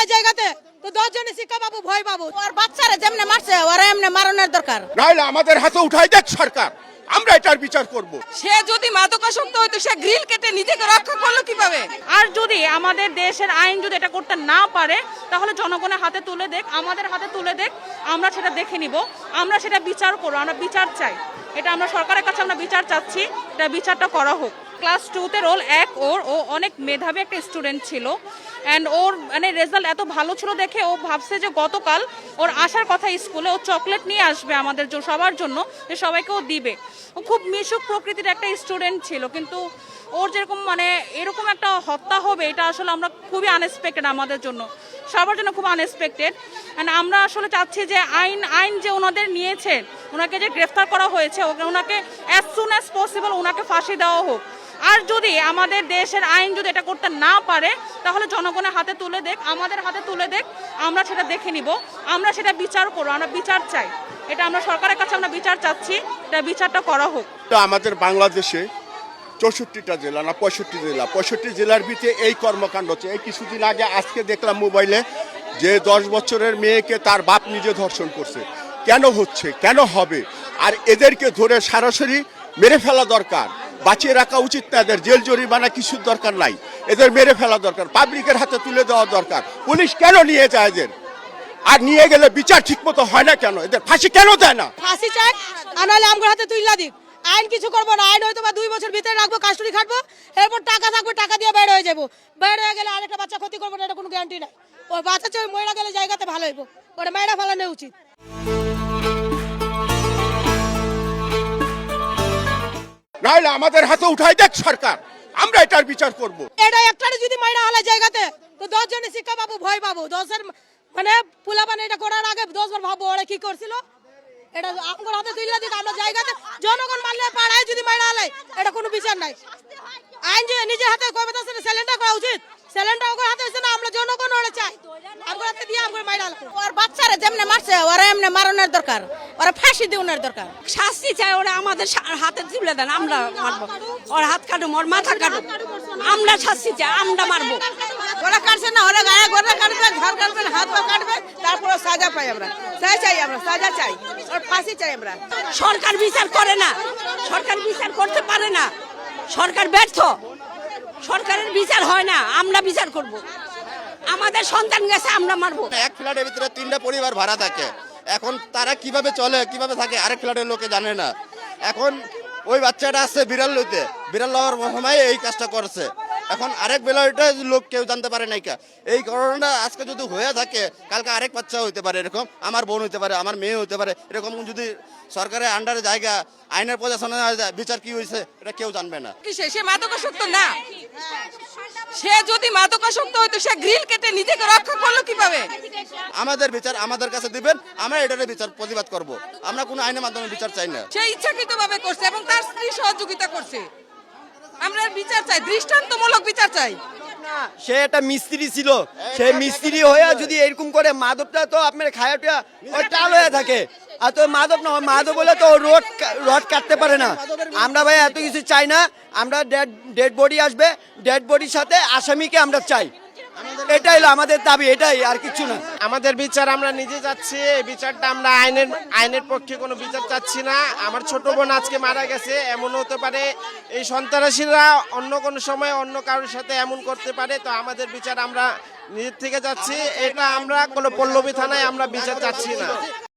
হালা জায়গাতে তো 10 জনের শিক্ষা পাবো, ভয় পাবো। আর বাচ্চারা যেমনে মারছে ওরা এমনি মারণের দরকার। নাইলে আমাদের হাতে উঠাই দেখ সরকার, আমরা এটার বিচার করব। সে যদি মাদকাসক্ত হইতো সে গ্রিল কেটে নিজেকে রক্ষা করলো কিভাবে? আর যদি আমাদের দেশের আইন যদি এটা করতে না পারে তাহলে জনগণের হাতে তুলে দেখ, আমাদের হাতে তুলে দেখ, আমরা সেটা দেখে নিব, আমরা সেটা বিচার করবো, আমরা বিচার চাই। এটা আমরা সরকারের কাছে আমরা বিচার চাচ্ছি, এটা বিচারটা করা হোক। ক্লাস 2-তে রোল 1 ও অনেক মেধাবী একটা স্টুডেন্ট ছিল অ্যান্ড ওর মানে রেজাল্ট এত ভালো ছিল দেখে ও ভাবছে যে গতকাল ওর আসার কথা স্কুলে, ও চকলেট নিয়ে আসবে আমাদের সবার জন্য, যে সবাইকে ও দিবে। ও খুব মিশুক প্রকৃতির একটা স্টুডেন্ট ছিল, কিন্তু ওর যেরকম মানে এরকম একটা হত্যা হবে এটা আসলে আমরা খুবই আনএক্সপেক্টেড, আমাদের জন্য সবার জন্য খুব আনএক্সপেক্টেড। অ্যান্ড আমরা আসলে চাচ্ছি যে আইন যে ওনাদের নিয়েছে, ওনাকে যে গ্রেফতার করা হয়েছে ওনাকে অ্যাজ সুন অ্যাজ পসিবল ওনাকে ফাঁসি দেওয়া হোক। আর যদি আমাদের দেশের আইন যদি এটা করতে না পারে তাহলে জনগণের হাতে তুলে দেখ, আমাদের হাতে তুলে দেখ, আমরা সেটা দেখে নিব, আমরা সেটা বিচার করবো, আমরা বিচার চাই। এটা আমরা সরকারের কাছে আমরা বিচার চাচ্ছি, এটা বিচারটা করা হোক। আমাদের বাংলাদেশে 64টা জেলা না 65 জেলার ভিতরে এই কর্মকাণ্ড হচ্ছে। এই কিছুদিন আগে আজকে দেখলাম মোবাইলে যে 10 বছরের মেয়েকে তার বাপ নিজে ধর্ষণ করছে। কেন হচ্ছে, কেন হবে? আর এদেরকে ধরে সরাসরি মেরে ফেলা দরকার, বাঁচিয়ে রাখা উচিত না। এদের জেল জরিমানা কিছুর দরকার নাই, এদের মেরে ফেলা দরকার, পাবলিকের হাতে তুলে দেওয়া দরকার। পুলিশ কেন নিয়ে যায় এদের? আর নিয়ে গেলে বিচার ঠিক মতো হয় না কেন? এদের ফাঁসি কেন দেয় না? ফাঁসি চাই, আনালে আমার হাতে তুইলা দিক। আইন কিছু করবো না, আইন হয়তো বা 2 বছর ভিতরে রাখবো, কাস্টডি খাটবো, এরপর টাকা থাকবে, টাকা দিয়ে বের হয়ে যাবো। বের হয়ে গেলে আরেকটা বাচ্চা ক্ষতি করবো না, এটা কোনো গ্যারান্টি নাই। ওই বাচ্চা মরে গেলে জায়গাতে ভালো হইব, ওটা মেয়েরা ফেলানো উচিত। নাইলে আমাদের হাতে উঠাই দেখ সরকার, আমরা এটার বিচার করব। এটা একটারে যদি মাইরা হালা জায়গাতে তো 10 জনের শিক্ষা পাবো, ভয় পাবো। 10-এর মানে পোলাপানে এটা করার আগে 10 বার ভাববো ওরা কি করছিল। এটা আমার হাতে তুইলা দিক, আমরা জায়গাতে জনগণ মারলে পাড়ায় যদি মাইরা হালাই এটা কোনো বিচার নাই। আইন যে নিজের হাতে কবে তো স্যালেন্ডার করা উচিত, স্যালেন্ডার ওর হাতে হচ্ছে না, আমরা জনগণ ওরা চাই। আমার হাতে দিয়ে আমার মাইরা হালাই। ওর বাচ্চারা যেমনে মারছে ওরা এমনি মারণের দরকার, ওরা ফাঁসি দেওয়ার দরকার। শাস্তি চাই, ওরা আমাদের হাতে তুলে দেন, আমরা মারবো। ওর হাত কাটুম, ওর মাথা কাটুম, আমরা শাস্তি চাই, আমরা মারবো। ওরা কাটছে না, ওরা গায়ে গোড়া কাটবে, ঘর কাটবে, হাত পা কাটবে, তারপর সাজা পাই। আমরা চাই, আমরা সাজা চাই, ওর ফাঁসি চাই। আমরা সরকার বিচার করে না, সরকার বিচার করতে পারে না, সরকার ব্যর্থ, সরকারের বিচার হয় না, আমরা বিচার করব। আমাদের সন্তান গেছে, আমরা মারবো। এক ফ্ল্যাটের ভিতরে 3টা পরিবার ভাড়া থাকে, এখন তারা কিভাবে চলে, কিভাবে থাকে আরেক ফ্ল্যাটের লোকে জানে না। এখন ওই বাচ্চাটা আসছে বিড়াল লইতে, বিড়াল লওয়ার সময় এই কাজটা করছে। এখন আরেক বেলাটা লোক কেউ জানতে পারে নাই। এই ঘটনাটা আজকে যদি হয়ে থাকে কালকে আরেক বাচ্চা হইতে পারে, এরকম আমার বোন হইতে পারে, আমার মেয়ে হইতে পারে। এরকম যদি সরকারের আন্ডারে জায়গা আইনের প্রশাসনে বিচার কি হয়েছে এটা কেউ জানবে না। সে মাদকাসক্ত না, সে যদি মাদকাসক্ত হইতো সে গ্রিল কেটে নিজেকে রক্ষা করলো কিভাবে? আমাদের বিচার আমাদের কাছে দিবেন, আমরা এটার বিচার প্রতিবাদ করব। আমরা কোনো আইনের মাধ্যমে বিচার চাই না। সে ইচ্ছাকৃতভাবে করছে এবং তার স্ত্রী সহযোগিতা করছে। আমরা বিচার চাই, দৃষ্টান্তমূলক বিচার চাই। সে একটা মিস্ত্রি ছিল, সে মিস্ত্রি হয়ে যদি এরকম করে মাদকটা তো আপনার খায়াটা ওই টাল হয়ে থাকে। আর তো মাদক না, মাদক বলে তো রড কাটতে পারে না। আমরা ভাই এত কিছু চাই না, আমরা ডেড বডি আসবে, ডেড বডির সাথে আসামিকে আমরা চাই। এটাই হলো আমাদের দাবি, এটাই, আর কিছু না। আমাদের বিচার আমরা নিজে চাচ্ছি, এই বিচারটা আমরা আইনের পক্ষে কোনো বিচার চাচ্ছি না। আমার ছোট বোন আজকে মারা গেছে, এমন হতে পারে এই সন্ত্রাসীরা অন্য কোনো সময় অন্য কারোর সাথে এমন করতে পারে। তো আমাদের বিচার আমরা নিজের থেকে চাচ্ছি, এটা আমরা কোনো পল্লবী থানায় আমরা বিচার চাচ্ছি না।